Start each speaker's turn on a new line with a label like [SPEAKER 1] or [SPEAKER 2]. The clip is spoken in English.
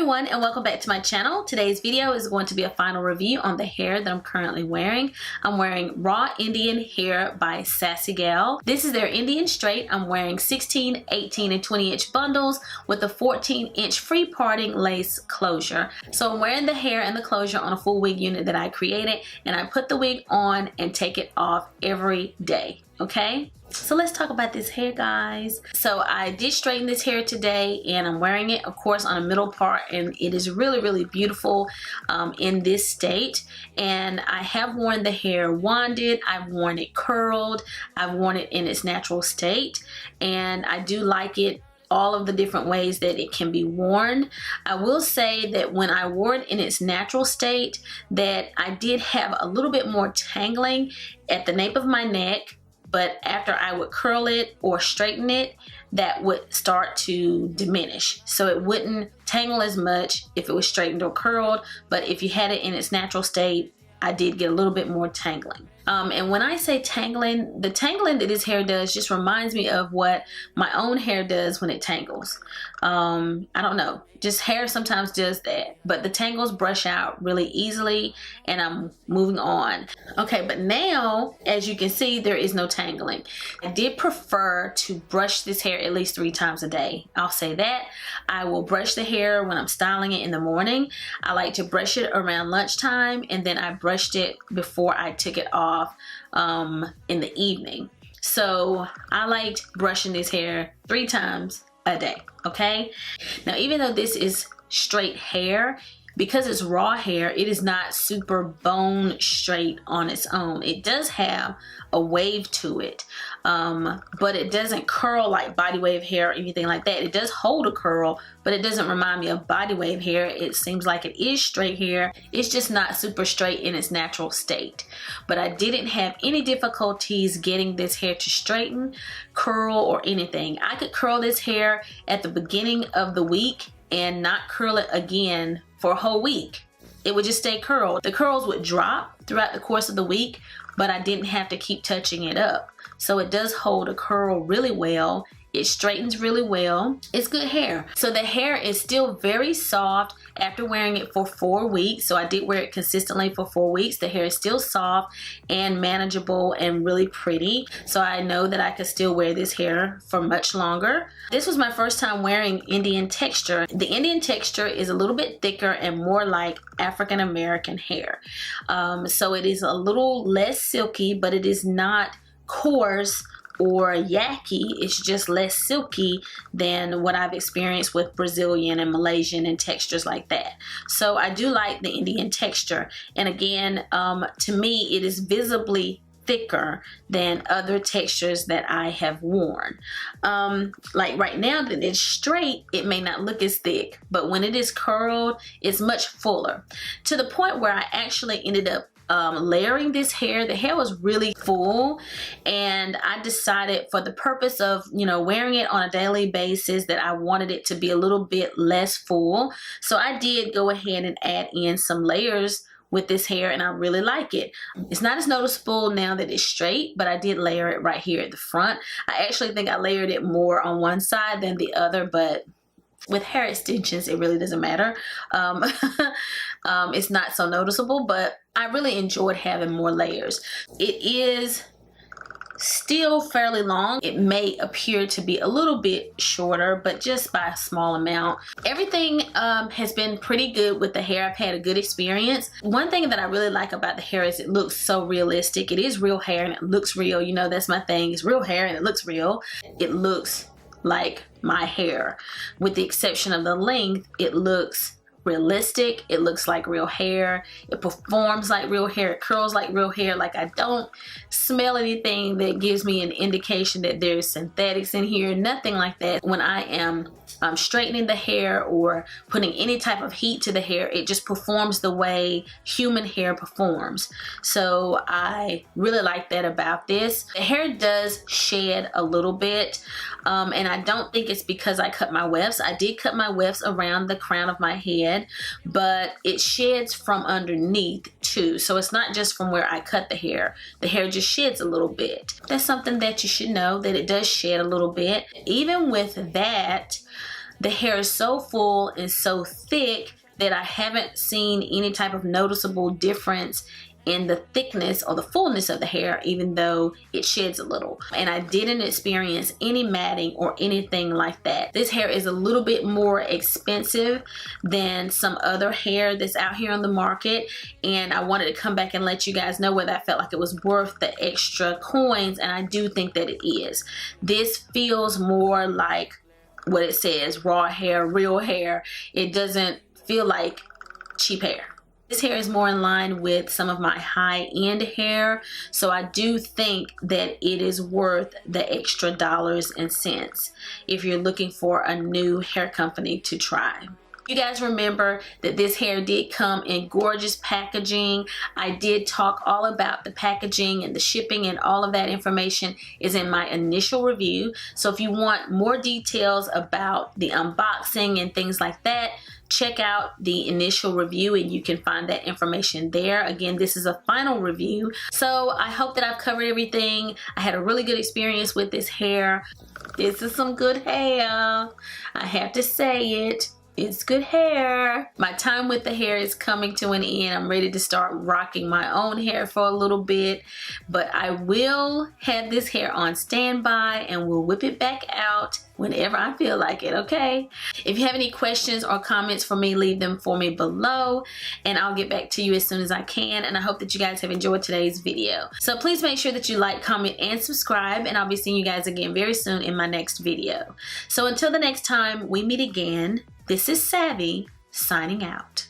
[SPEAKER 1] everyone, and welcome back to my channel. Today's video is going to be a final review on the hair that I'm currently wearing. I'm wearing Raw Indian Hair by Sassy Gal. This is their Indian straight. I'm wearing 16, 18, and 20-inch bundles with a 14-inch free parting lace closure. So I'm wearing the hair and the closure on a full wig unit that I created, and I put the wig on and take it off every day. Okay, so let's talk about this hair, guys. So I did straighten this hair today, and I'm wearing it, of course, on a middle part, and it is really beautiful in this state. And I have worn the hair wanded, I've worn it curled, I've worn it in its natural state, and I do like it all of the different ways that it can be worn. I will say that when I wore it in its natural state, that I did have a little bit more tangling at the nape of my neck, but after I would curl it or straighten it, that would start to diminish. So it wouldn't tangle as much if it was straightened or curled, but if you had it in its natural state, I did get a little bit more tangling. And when I say tangling, the tangling that this hair does just reminds me of what my own hair does when it tangles. I don't know, just hair sometimes does that, but the tangles brush out really easily, and I'm moving on. Okay, but now, as you can see, there is no tangling. I did prefer to brush this hair at least 3 times a day. I'll say that. I will brush the hair when I'm styling it in the morning. I like to brush it around lunchtime, and then I brushed it before I took it off in the evening. So I liked brushing this hair 3 times a day. Okay, now even though this is straight hair, because it's raw hair, it is not super bone straight on its own. It does have a wave to it, but it doesn't curl like body wave hair or anything like that. It does hold a curl, but it doesn't remind me of body wave hair. It seems like it is straight hair. It's just not super straight in its natural state. But I didn't have any difficulties getting this hair to straighten, curl, or anything. I could curl this hair at the beginning of the week and not curl it again for a whole week. It would just stay curled. The curls would drop throughout the course of the week, but I didn't have to keep touching it up. So it does hold a curl really well. It straightens really well. It's good hair. So the hair is still very soft after wearing it for 4 weeks. So I did wear it consistently for 4 weeks. The hair is still soft and manageable and really pretty. So I know that I could still wear this hair for much longer. This was my first time wearing Indian texture. The Indian texture is a little bit thicker and more like African American hair. So it is a little less silky, but it is not coarse or yucky. It's just less silky than what I've experienced with Brazilian and Malaysian and textures like that. So I do like the Indian texture, and again, to me it is visibly thicker than other textures that I have worn. Like right now that it's straight, it may not look as thick, but when it is curled, it's much fuller, to the point where I actually ended up layering this hair. The hair was really full, and I decided, for the purpose of, you know, wearing it on a daily basis, that I wanted it to be a little bit less full. So I did go ahead and add in some layers with this hair, and I really like it. It's not as noticeable now that it's straight, but I did layer it right here at the front. I actually think I layered it more on one side than the other, but with hair extensions, it really doesn't matter. It's not so noticeable, but I really enjoyed having more layers. It is still fairly long. It may appear to be a little bit shorter, but just by a small amount. Everything has been pretty good with the hair. I've had a good experience. One thing that I really like about the hair is it looks so realistic. It is real hair and it looks real. You know, that's my thing. It's real hair and it looks real. It looks like my hair. With the exception of the length, it looks realistic. It looks like real hair. It performs like real hair. It curls like real hair. Like, I don't smell anything that gives me an indication that there's synthetics in here. Nothing like that. When I am straightening the hair or putting any type of heat to the hair, it just performs the way human hair performs. So I really like that about this. The hair does shed a little bit, and I don't think it's because I cut my wefts. I did cut my wefts around the crown of my head, but it sheds from underneath too. So it's not just from where I cut the hair. The hair just sheds a little bit. That's something that you should know, that it does shed a little bit. Even with that, the hair is so full and so thick that I haven't seen any type of noticeable difference in the thickness or the fullness of the hair, even though it sheds a little. And I didn't experience any matting or anything like that. This hair is a little bit more expensive than some other hair that's out here on the market, and I wanted to come back and let you guys know whether I felt like it was worth the extra coins, and I do think that it is. This feels more like what it says, raw hair, real hair. It doesn't feel like cheap hair. This hair is more in line with some of my high-end hair, so I do think that it is worth the extra dollars and cents if you're looking for a new hair company to try. You guys remember that this hair did come in gorgeous packaging. I did talk all about the packaging and the shipping, and all of that information is in my initial review. So if you want more details about the unboxing and things like that, check out the initial review and you can find that information there. Again, this is a final review. So I hope that I've covered everything. I had a really good experience with this hair. This is some good hair. I have to say it. It's good hair. My time with the hair is coming to an end. I'm ready to start rocking my own hair for a little bit, but I will have this hair on standby and we'll whip it back out whenever I feel like it, okay? If you have any questions or comments for me, leave them for me below and I'll get back to you as soon as I can. And I hope that you guys have enjoyed today's video. So please make sure that you like, comment, and subscribe, and I'll be seeing you guys again very soon in my next video. So until the next time we meet again, this is Savvy signing out.